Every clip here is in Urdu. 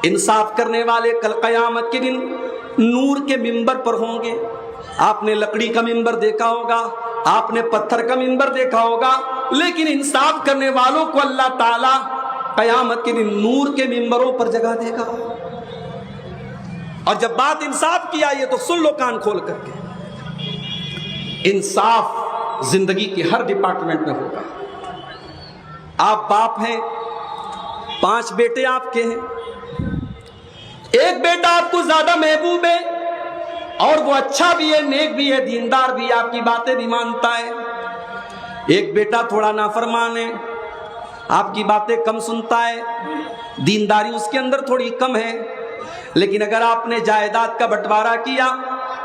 انصاف کرنے والے کل قیامت کے دن نور کے ممبر پر ہوں گے۔ آپ نے لکڑی کا ممبر دیکھا ہوگا، آپ نے پتھر کا ممبر دیکھا ہوگا، لیکن انصاف کرنے والوں کو اللہ تعالی قیامت کے دن نور کے ممبروں پر جگہ دے گا۔ اور جب بات انصاف کی آئی ہے تو سن لو کان کھول کر کے، انصاف زندگی کے ہر ڈپارٹمنٹ میں ہوگا۔ آپ باپ ہیں، 5 بیٹے آپ کے ہیں، ایک بیٹا آپ کو زیادہ محبوب ہے اور وہ اچھا بھی ہے، نیک بھی ہے، دیندار بھی ہے، آپ کی باتیں بھی مانتا ہے۔ ایک بیٹا تھوڑا نافرمان ہے، آپ کی باتیں کم سنتا ہے، دینداری اس کے اندر تھوڑی کم ہے۔ لیکن اگر آپ نے جائیداد کا بٹوارا کیا،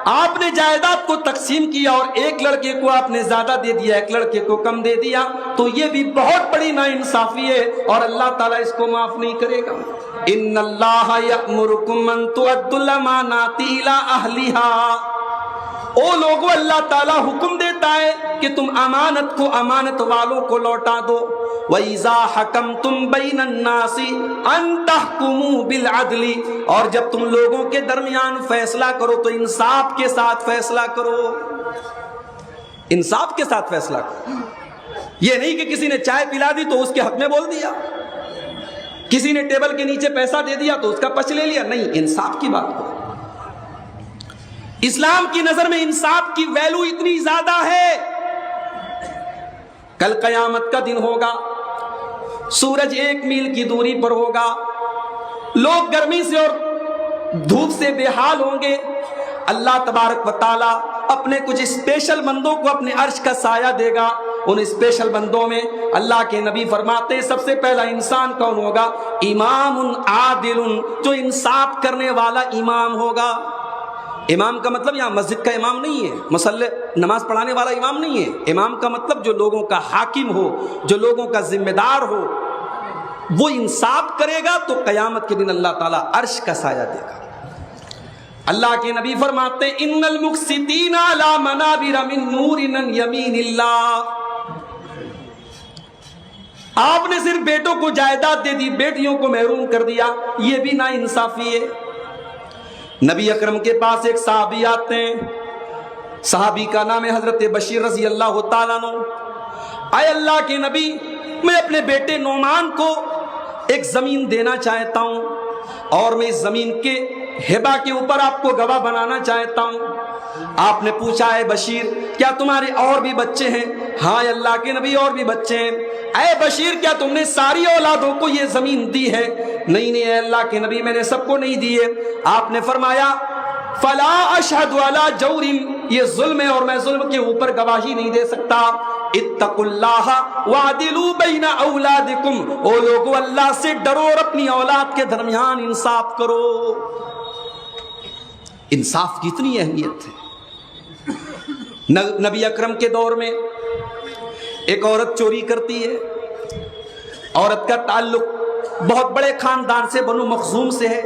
آپ نے جائیداد کو تقسیم کیا اور ایک لڑکے کو آپ نے زیادہ دے دیا، ایک لڑکے کو کم دے دیا، تو یہ بھی بہت بڑی ناانصافی ہے اور اللہ تعالیٰ اس کو معاف نہیں کرے گا۔ ان اللہ یأمرکم ان تؤدوا الامانات الی اہلھا۔ او لوگو، اللہ تعالیٰ حکم دیتا ہے کہ تم امانت کو امانت والوں کو لوٹا دو۔ وَإِذَا حَكَمْتُمْ بَيْنَ النَّاسِ أَن تَحْكُمُوا بِالْعَدْلِ، اور جب تم لوگوں کے درمیان فیصلہ کرو تو انصاف کے ساتھ فیصلہ کرو، انصاف کے ساتھ فیصلہ کرو۔ یہ نہیں کہ کسی نے چائے پلا دی تو اس کے حق میں بول دیا، کسی نے ٹیبل کے نیچے پیسہ دے دیا تو اس کا پچ لے لیا، نہیں، انصاف کی بات کرو۔ اسلام کی نظر میں انصاف کی ویلو اتنی زیادہ ہے۔ کل قیامت کا دن ہوگا، سورج 1 میل کی دوری پر ہوگا، لوگ گرمی سے اور دھوپ سے بے حال ہوں گے۔ اللہ تبارک و تعالی اپنے کچھ اسپیشل بندوں کو اپنے عرش کا سایہ دے گا۔ ان اسپیشل بندوں میں اللہ کے نبی فرماتے ہیں سب سے پہلا انسان کون ہوگا؟ امام عادل، جو انصاف کرنے والا امام ہوگا۔ امام کا مطلب یہاں مسجد کا امام نہیں ہے، مصلی نماز پڑھانے والا امام نہیں ہے۔ امام کا مطلب جو لوگوں کا حاکم ہو، جو لوگوں کا ذمہ دار ہو، وہ انصاف کرے گا تو قیامت کے دن اللہ تعالیٰ عرش کا سایہ دے گا۔ اللہ کے نبی فرماتے ہیں ان المقسطین علی منابر من نور عن یمین اللہ۔ آپ نے صرف بیٹوں کو جائیداد دے دی، بیٹیوں کو محروم کر دیا، یہ بھی نا انصافی ہے۔ نبی اکرم کے پاس ایک صحابی آتے ہیں، صحابی کا نام ہے حضرت بشیر رضی اللہ تعالیٰ عنہ۔ اے اللہ کے نبی، میں اپنے بیٹے نعمان کو ایک زمین دینا چاہتا ہوں اور میں اس زمین کے ہبہ کے اوپر آپ کو گواہ بنانا چاہتا ہوں۔ آپ نے پوچھا ہے بشیر کیا تمہارے اور بھی بچے ہیں؟ ہاں اللہ کے نبی اور بھی بچے ہیں۔ اے بشیر کیا تم نے ساری اولادوں کو یہ زمین دی ہے؟ نہیں نہیں اے اللہ کے نبی میں نے سب کو نہیں دی ہے۔ آپ نے فرمایا فلا اشہد علی جور، یہ ظلم ہے اور میں ظلم کے اوپر گواہی نہیں دے سکتا۔ اتقوا اللہ وعدلوا بین اولادکم، او لوگو اللہ سے ڈرو اور اپنی اولاد کے درمیان انصاف کرو۔ انصاف کی اتنی اہمیت ہے۔ نبی اکرم کے دور میں ایک عورت چوری کرتی ہے، عورت کا تعلق بہت بڑے خاندان سے بنو مخزوم سے ہے۔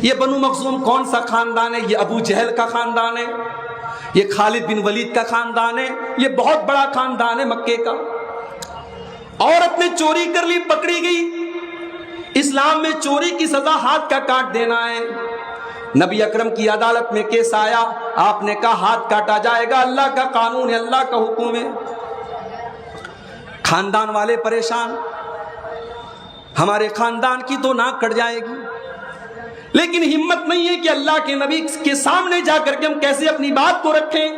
یہ بنو مخزوم کون سا خاندان ہے؟ یہ ابو جہل کا خاندان ہے، یہ خالد بن ولید کا خاندان ہے، یہ بہت بڑا خاندان ہے مکے کا۔ عورت نے چوری کر لی، پکڑی گئی۔ اسلام میں چوری کی سزا ہاتھ کا کاٹ دینا ہے۔ نبی اکرم کی عدالت میں کیس آیا، آپ نے کہا ہاتھ کاٹا جائے گا، اللہ کا قانون ہے، اللہ کا حکم ہے۔ خاندان والے پریشان، ہمارے خاندان کی تو ناک کٹ جائے گی، لیکن ہمت نہیں ہے کہ اللہ کے نبی کے سامنے جا کر کے ہم کیسے اپنی بات کو رکھیں۔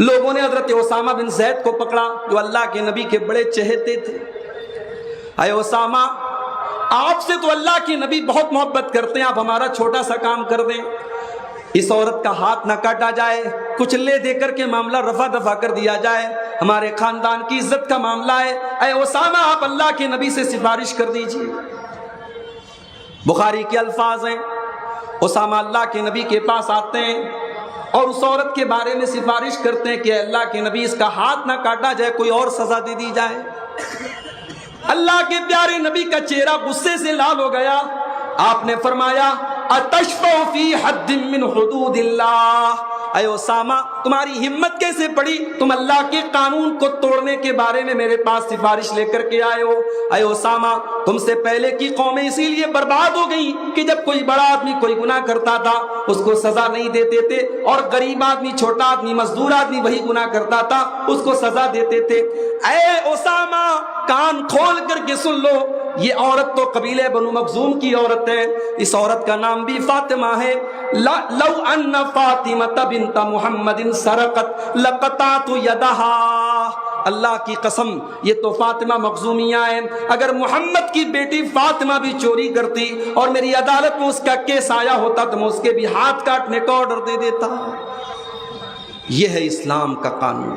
لوگوں نے حضرت اسامہ بن زید کو پکڑا جو اللہ کے نبی کے بڑے چہیتے تھے۔ اے اسامہ، آپ سے تو اللہ کے نبی بہت محبت کرتے ہیں، آپ ہمارا چھوٹا سا کام کر دیں، اس عورت کا ہاتھ نہ کاٹا جائے، کچھ لے دے کر کے معاملہ رفع دفع کر دیا جائے، ہمارے خاندان کی عزت کا معاملہ ہے۔ اے اسامہ، آپ اللہ کے نبی سے سفارش کر دیجئے۔ بخاری کے الفاظ ہیں، اسامہ اللہ کے نبی کے پاس آتے ہیں اور اس عورت کے بارے میں سفارش کرتے ہیں کہ اللہ کے نبی اس کا ہاتھ نہ کاٹا جائے، کوئی اور سزا دے دی جائے۔ اللہ کے پیارے نبی کا چہرہ غصے سے لال ہو گیا۔ آپ نے فرمایا اتشفع فی حد من حدود اللہ، اے اسامہ تمہاری ہمت کیسے پڑی, تم اللہ کے قانون کو توڑنے کے بارے میں میرے پاس سفارش لے کر کے آئے ہو. اے اسامہ تم سے پہلے کی قومیں اسی لیے برباد ہو گئی کہ جب کوئی بڑا آدمی کوئی گناہ کرتا تھا اس کو سزا نہیں دیتے تھے, اور غریب آدمی, چھوٹا آدمی, مزدور آدمی وہی گناہ کرتا تھا اس کو سزا دیتے تھے. اے اسامہ کان کھول کر کے سن لو, یہ عورت تو قبیلے بنو مخزوم کی عورت ہے, اس عورت کا نام بھی فاطمہ ہے. لو ان فاطمہ بنت محمد سرقت لقطعت یدہا, اللہ کی قسم یہ تو فاطمہ مخزومیہ ہیں, اگر محمد کی بیٹی فاطمہ بھی چوری کرتی اور میری عدالت میں اس کا کیس آیا ہوتا تو میں اس کے بھی ہاتھ کاٹنے کا آرڈر دے دیتا. یہ ہے اسلام کا قانون.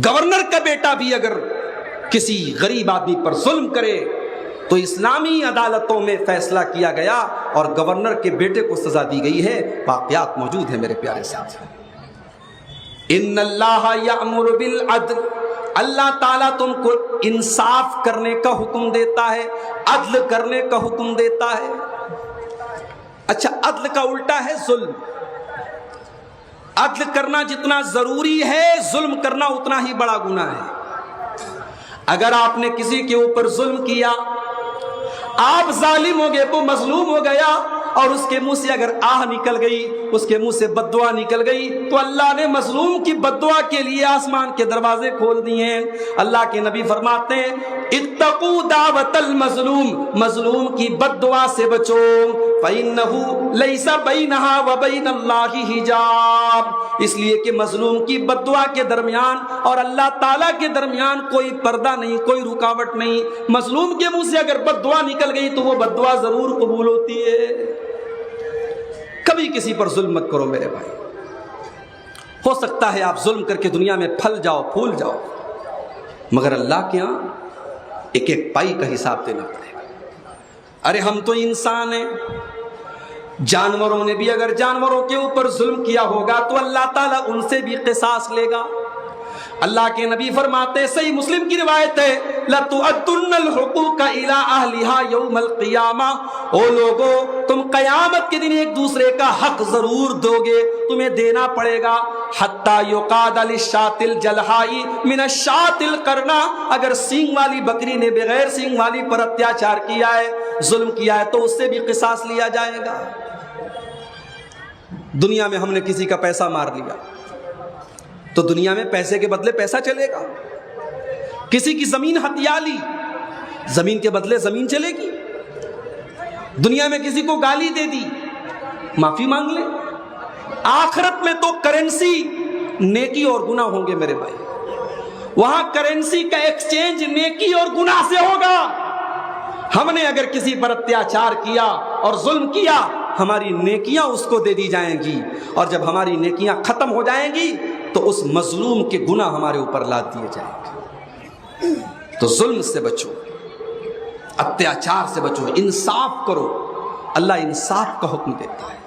گورنر کا بیٹا بھی اگر کسی غریب آدمی پر ظلم کرے تو اسلامی عدالتوں میں فیصلہ کیا گیا اور گورنر کے بیٹے کو سزا دی گئی ہے. واقعات موجود ہیں میرے پیارے ساتھی. ان اللہ یأمر بالعدل, اللہ تعالیٰ تم کو انصاف کرنے کا حکم دیتا ہے, عدل کرنے کا حکم دیتا ہے. اچھا, عدل کا الٹا ہے ظلم. عدل کرنا جتنا ضروری ہے ظلم کرنا اتنا ہی بڑا گناہ ہے. اگر آپ نے کسی کے اوپر ظلم کیا, آپ ظالم ہو گئے, وہ مظلوم ہو گیا, اور اس کے منہ سے اگر آہ نکل گئی, اس کے منہ سے بد دعا نکل گئی, تو اللہ نے مظلوم کی بد دعا کے لیے آسمان کے دروازے کھول دیے ہیں. اللہ کے نبی فرماتے ہیں اتقوا دعوت المظلوم, مظلوم کی بد دعا سے بچو, فإنہ لیس بینہا وبین اللہ حجاب, اس لیے کہ مظلوم کی بد دعا کے درمیان اور اللہ تعالیٰ کے درمیان کوئی پردہ نہیں, کوئی رکاوٹ نہیں. مظلوم کے منہ سے اگر بد دعا نکل گئی تو وہ بد دعا ضرور قبول ہوتی ہے. کبھی کسی پر ظلم مت کرو میرے بھائی. ہو سکتا ہے آپ ظلم کر کے دنیا میں پھل جاؤ, پھول جاؤ, مگر اللہ کے ہاں ایک ایک پائی کا حساب دینا پڑے گا. ارے ہم تو انسان ہیں, جانوروں نے بھی اگر جانوروں کے اوپر ظلم کیا ہوگا تو اللہ تعالیٰ ان سے بھی قصاص لے گا. اللہ کے نبی فرماتے ہیں, صحیح مسلم کی روایت ہے, لَتُؤَدُّنَّ الْحُقُوقَ إِلَىٰ أَهْلِهَا يَوْمَ الْقِيَامَةِ, او لوگو تم قیامت کے دن ایک دوسرے کا حق ضرور دو گے, تمہیں دینا پڑے گا. حَتَّى يُقَادَ لِلشَّاةِ الْجَلْحَاءِ مِنَ الشَّاةِ الْقَرْنَةِ, اگر سینگ والی بکری نے بغیر سینگ والی پر اتیاچار کیا ہے, ظلم کیا ہے, تو اس سے بھی قصاص لیا جائے گا. دنیا میں ہم نے کسی کا پیسہ مار لیا تو دنیا میں پیسے کے بدلے پیسہ چلے گا. کسی کی زمین ہتھیا لی, زمین کے بدلے زمین چلے گی. دنیا میں کسی کو گالی دے دی, معافی مانگ لے. آخرت میں تو کرنسی نیکی اور گناہ ہوں گے میرے بھائی. وہاں کرنسی کا ایکسچینج نیکی اور گناہ سے ہوگا. ہم نے اگر کسی پر اتیاچار کیا اور ظلم کیا, ہماری نیکیاں اس کو دے دی جائیں گی, اور جب ہماری نیکیاں ختم ہو جائیں گی تو اس مظلوم کے گناہ ہمارے اوپر لاد دیے جائیں گے. تو ظلم سے بچو, اتیاچار سے بچو, انصاف کرو. اللہ انصاف کا حکم دیتا ہے.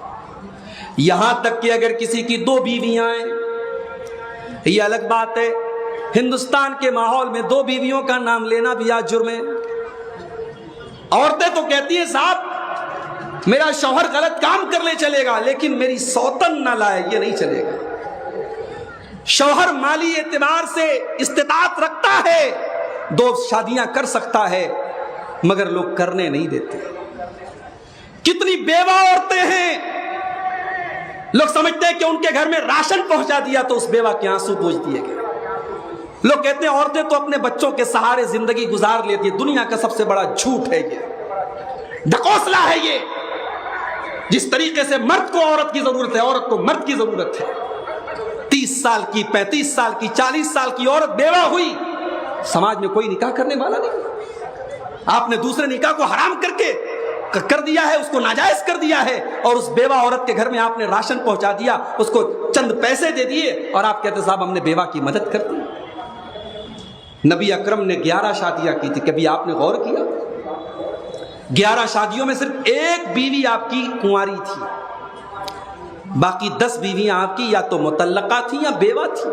یہاں تک کہ اگر کسی کی 2 بیویاں ہیں, یہ الگ بات ہے. ہندوستان کے ماحول میں 2 بیویوں کا نام لینا بھی آج جرم ہے. عورتیں تو کہتی ہیں صاحب میرا شوہر غلط کام کر لے چلے گا, لیکن میری سوتن نہ لائے, یہ نہیں چلے گا. شوہر مالی اعتبار سے استطاعت رکھتا ہے, 2 شادیاں کر سکتا ہے, مگر لوگ کرنے نہیں دیتے. کتنی بیوہ عورتیں ہیں, لوگ سمجھتے ہیں کہ ان کے گھر میں راشن پہنچا دیا تو اس بیوہ کے آنسو پوچھ دیے گئے. لوگ کہتے ہیں عورتیں تو اپنے بچوں کے سہارے زندگی گزار لیتی ہے. دنیا کا سب سے بڑا جھوٹ ہے یہ, ڈھکوسلا ہے یہ. جس طریقے سے مرد کو عورت کی ضرورت ہے, عورت کو مرد کی ضرورت ہے. 30 سال کی, 35 سال کی, 40 سال کی عورت بیوہ ہوئی, سماج میں کوئی نکاح کرنے والا نہیں. آپ نے دوسرے نکاح کو حرام کر دیا ہے, اس کو ناجائز کر دیا ہے, اور اس بیوہ عورت کے گھر میں آپ نے راشن پہنچا دیا, اس کو چند پیسے دے دیے, اور آپ کہتے صاحب ہم نے بیوہ کی مدد کر دی. نبی اکرم نے 11 شادیاں کی تھی, کبھی آپ نے غور کیا؟ 11 شادیوں میں صرف 1 بیوی آپ کی کنواری تھی, باقی 10 بیویاں آپ کی یا تو مطلقہ تھیں یا بیوہ تھیں.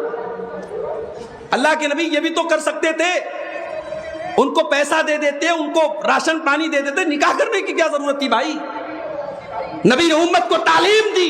اللہ کے نبی یہ بھی تو کر سکتے تھے, ان کو پیسہ دے دیتے, ان کو راشن پانی دے دیتے, نکاح کرنے کی کیا ضرورت تھی بھائی؟ نبی نے امت کو تعلیم دی,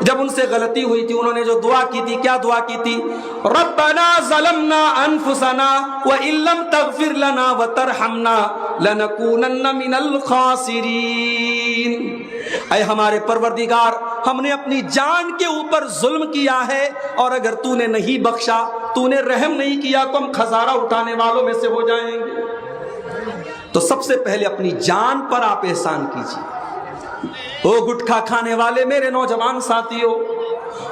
جب ان سے غلطی ہوئی تھی انہوں نے جو دعا کی تھی، کیا دعا کی تھی؟ ربنا ظلمنا انفسنا وان لم تغفر لنا وترحمنا لنکونن من الخاسرین۔ اے ہمارے پروردگار، ہم نے اپنی جان کے اوپر ظلم کیا ہے، اور اگر تو نے نہیں بخشا، تو نے رحم نہیں کیا، تو ہم خسارہ اٹھانے والوں میں سے ہو جائیں گے۔ تو سب سے پہلے اپنی جان پر آپ احسان کیجیے۔ او گٹکھا کھانے والے میرے نوجوان ساتھیوں،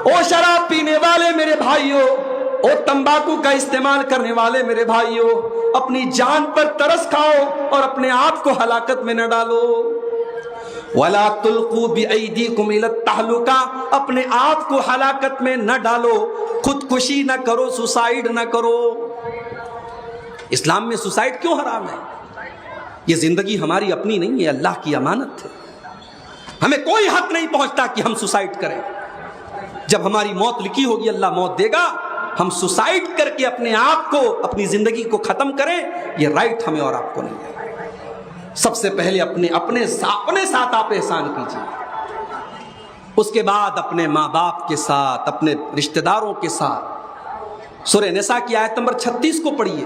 او شراب پینے والے میرے بھائیوں، او تمباکو کا استعمال کرنے والے میرے بھائیوں، اپنی جان پر ترس کھاؤ اور اپنے آپ کو ہلاکت میں نہ ڈالو۔ وَلَا تُلْقُوا بِأَيْدِيكُمْ إِلَى التَّهْلُكَةِ، اپنے آپ کو ہلاکت میں نہ ڈالو، خودکشی نہ کرو، سوسائیڈ نہ کرو۔ اسلام میں سوسائیڈ کیوں حرام ہے؟ یہ زندگی ہماری اپنی نہیں ہے، اللہ کی امانت ہے۔ ہمیں کوئی حق نہیں پہنچتا کہ ہم سوسائیڈ کریں۔ جب ہماری موت لکھی ہوگی اللہ موت دے گا، ہم سوسائیڈ کر کے اپنے آپ کو، اپنی زندگی کو ختم کریں، یہ رائٹ ہمیں اور آپ کو نہیں ہے۔ سب سے پہلے اپنے ساتھ آپ احسان کیجیے، اس کے بعد اپنے ماں باپ کے ساتھ، اپنے رشتہ داروں کے ساتھ۔ سورہ نساء کی آیت نمبر 36 کو پڑھیے،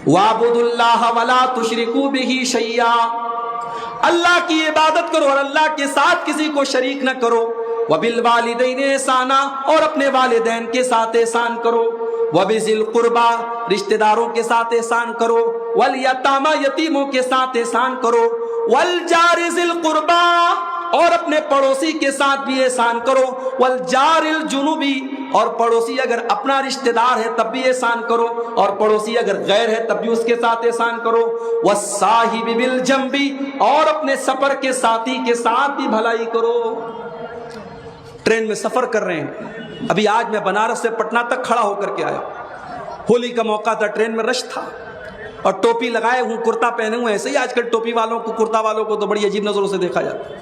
وَاعْبُدُوا اللَّهَ وَلَا تُشْرِكُوا بِهِ شَيْئًا، اللہ کی عبادت کرو اور اللہ کے ساتھ کسی کو شریک نہ کرو۔ وَبِالْوَالِدَيْنِ إِحْسَانًا، اور اپنے والدین کے ساتھ احسان کرو۔ وَبِذِي الْقُرْبَى، رشتہ داروں کے ساتھ احسان کرو۔ وَالْيَتَامَى، یتیموں کے ساتھ احسان کرو۔ وَالْجَارِ ذِي الْقُرْبَى، اور اپنے پڑوسی کے ساتھ بھی احسان کرو۔ وَالْجَارِ الْجُنُبِ، اور پڑوسی اگر اپنا رشتہ دار ہے تب بھی احسان کرو، اور پڑوسی اگر غیر ہے تب بھی اس کے ساتھ احسان کرو۔ وَالصَّاحِبِ بِالْجَنبِ، اور اپنے سفر کے ساتھی کے ساتھ بھی بھلائی کرو۔ ٹرین میں سفر کر رہے ہیں، ابھی آج میں بنارس سے پٹنہ تک کھڑا ہو کر کے آیا، ہولی کا موقع تھا، ٹرین میں رش تھا، اور ٹوپی لگائے ہوں، کرتا پہنے ہوئے، ایسے ہی آج کل ٹوپی والوں کو، کرتا والوں کو تو بڑی عجیب نظروں سے دیکھا جاتا ہے۔